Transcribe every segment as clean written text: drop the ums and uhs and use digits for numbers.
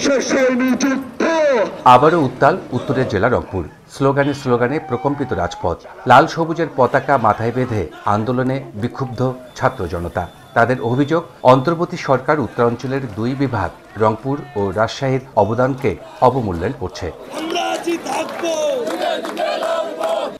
শেষ হয়নি যুদ্ধ। আবারও উত্তাল উত্তরের জেলা রংপুর। স্লোগানে স্লোগানে প্রকম্পিত রাজপথ, লাল সবুজের পতাকা মাথায় বেঁধে আন্দোলনে বিক্ষুব্ধ ছাত্র জনতা। তাদের অভিযোগ, অন্তর্বর্তী সরকার উত্তরাঞ্চলের দুই বিভাগ রংপুর ও রাজশাহীর অবদানকে অবমূল্যায়ন করছে।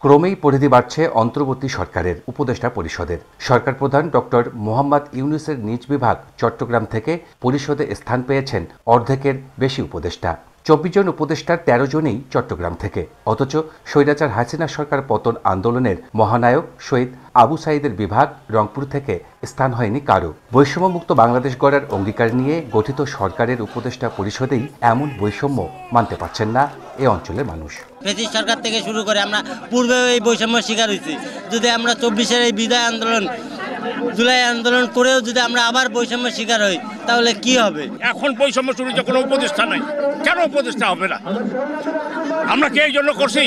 ক্রমেই পরিধি বাড়ছে অন্তর্বর্তী সরকারের উপদেষ্টা পরিষদের। সরকার প্রধান ডক্টর মোহাম্মদ ইউনূসের নিজ বিভাগ চট্টগ্রাম থেকে পরিষদে স্থান পেয়েছেন অর্ধেকের বেশি উপদেষ্টা। 24 জন উপদেষ্টার 13 জনই চট্টগ্রাম থেকে। অথচ স্বৈরাচার হাসিনা সরকার পতন আন্দোলনের মহানায়ক শহীদ আবু সাঈদের বিভাগ রংপুর থেকে স্থান হয়নি কারো। বৈষম্যমুক্ত বাংলাদেশ গড়ার অঙ্গীকার নিয়ে গঠিত সরকারের উপদেষ্টা পরিষদেই এমন বৈষম্য মানতে পারছেন না এ অঞ্চলের মানুষ। ব্রিটিশ সরকার থেকে শুরু করে আমরা পূর্বে এই বৈষম্যের শিকার হয়েছি। যদি আমরা 24-এর এই বিদায় আন্দোলন, জুলাই আন্দোলন করেও যদি আমরা আবার বৈষম্যের শিকার হই, তাহলে কি হবে? এখন বৈষম্য শুরু যে কোনো উপদেষ্টা নাই, কেন উপদেষ্টা হবে না? আমরা কি এই জন্য করছি?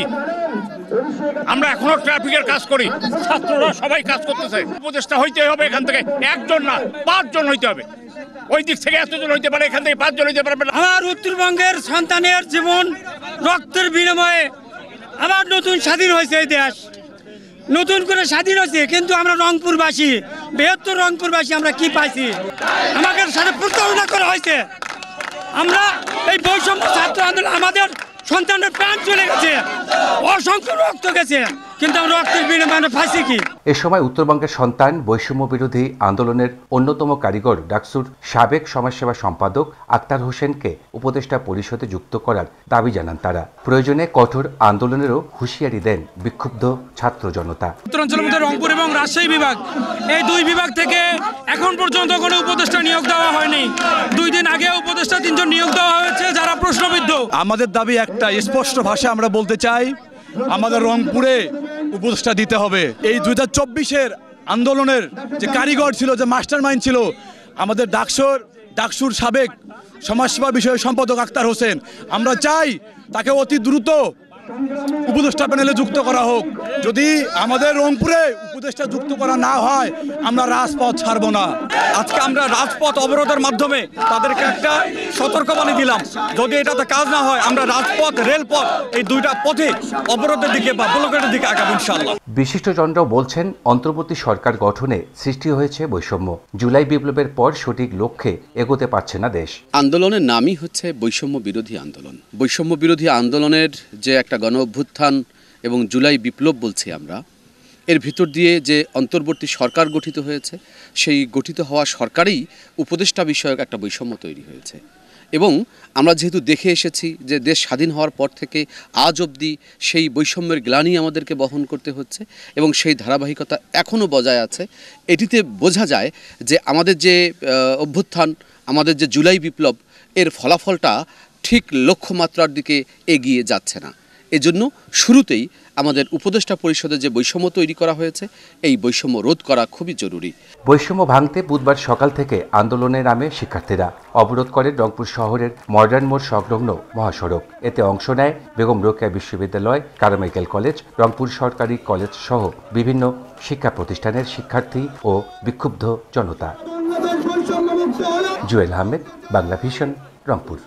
আমরা এখনো ট্রাফিকের কাজ করি, ছাত্ররা সবাই কাজ করতেছে। উপদেষ্টা হইতে হবে এখান থেকে একজন না 5 জন হইতে হবে। ওই দিক থেকে এতজন হইতে পারে, এখান থেকে 5 জন হইতে পারবে না। আমার উত্তরবঙ্গের সন্তানের জীবন রক্তের বিনিময়ে আবার নতুন স্বাধীন হয়েছে এই দেশ, নতুন করে স্বাধীন হয়েছে। কিন্তু আমরা রংপুরবাসী, বৃহত্তর রংপুরবাসী আমরা কি পাইছি? আমাদের সাথে প্রতারণা করা হয়েছে। আমরা এই বৈষম্য ছাত্র আন্দোলন, আমাদের সন্তানের প্রাণ চলে গেছে, অসংখ্য রক্ত গেছে, কিন্তু আমরা রক্তের বিনিময়ে পাইছি কি? এ সময় উত্তরবঙ্গের সন্তান বৈষম্য বিরোধী আন্দোলনের অন্যতম কারিগর ডাকসুর সাবেক সমাজসেবা সম্পাদক আক্তার হোসেনকে উপদেষ্টা পরিষদে যুক্ত করার দাবি জানান তারা। প্রয়োজনে কঠোর আন্দোলনেরও হুঁশিয়ারি দেন বিক্ষুব্ধ ছাত্র জনতা। উত্তরাঞ্চলের মধ্যে রংপুর এবং রাজশাহী বিভাগ, এই দুই বিভাগ থেকে এখন পর্যন্ত কোনো উপদেষ্টা নিয়োগ দেওয়া হয়নি। 2 দিন আগে উপদেষ্টা 3 জন নিয়োগ দেওয়া হয়েছে যারা প্রশ্নবিদ্ধ। আমাদের দাবি একটা, স্পষ্ট ভাষায় আমরা বলতে চাই, আমাদের রংপুরে উপদেষ্টা দিতে হবে। এই 2024-এর আন্দোলনের যে কারিগর ছিল, যে মাস্টার মাইন্ড ছিল, আমাদের ডাকসুর সাবেক সমাজসেবা বিষয়ে সম্পাদক আক্তার হোসেন। আমরা চাই তাকে অতি দ্রুত উপদেষ্টা প্যানেলে যুক্ত করা হোক। যদি আমাদের রংপুরে উপদেষ্টা যুক্ত করা না হয়, আমরা রাজপথ ছাড়ব না। আজকে আমরা রাজপথ অবরোধের মাধ্যমে তাদেরকে একটা সতর্কবাণী দিলাম, যদি এটাতে কাজ না হয় আমরা রাজপথ, রেলপথ এই দুইটা পথে অবরোধের দিকে বা ব্লকেটের দিকে আগাবো ইনশাআল্লাহ। বিশিষ্টজনরাও বলছেন, অন্তর্বর্তী সরকার গঠনে সৃষ্টি হয়েছে বৈষম্য। জুলাই বিপ্লবের পর সঠিক লক্ষ্যে এগোতে পারছে না দেশ। আন্দোলনের নামই হচ্ছে বৈষম্য বিরোধী আন্দোলন। বৈষম্য বিরোধী আন্দোলনের যে একটা গণ অভ্যুত্থান এবং জুলাই বিপ্লব বলছি আমরা, এর ভিতর দিয়ে যে অন্তর্বর্তী সরকার গঠিত হয়েছে, সেই গঠিত হওয়া সরকারেই উপদেষ্টা বিষয়ক একটা বৈষম্য তৈরি হয়েছে। এবং আমরা যেহেতু দেখে এসেছি যে দেশ স্বাধীন হওয়ার পর থেকে আজ অবধি সেই বৈষম্যের গ্লানি আমাদেরকে বহন করতে হচ্ছে এবং সেই ধারাবাহিকতা এখনও বজায় আছে। এটিতে বোঝা যায় যে আমাদের যে অভ্যুত্থান, আমাদের যে জুলাই বিপ্লব, এর ফলাফলটা ঠিক লক্ষ্যমাত্রার দিকে এগিয়ে যাচ্ছে না। এজন্য শুরুতেই আমাদের উপদেষ্টা পরিষদে যে বৈষম্য তৈরি করা হয়েছে, এই বৈষম্য রোধ করা খুবই জরুরি। বৈষম্য ভাঙতে বুধবার সকাল থেকে আন্দোলনে নামে শিক্ষার্থীরা। অবরোধ করে রংপুর শহরের মডার্ন মোড় সংলগ্ন মহাসড়ক। এতে অংশ নেয় বেগম রোকেয়া বিশ্ববিদ্যালয়, কারমাইকেল কলেজ, রংপুর সরকারি কলেজ সহ বিভিন্ন শিক্ষা প্রতিষ্ঠানের শিক্ষার্থী ও বিক্ষুব্ধ জনতা। জুয়েল আহমেদ, বাংলা ভিশন, রংপুর।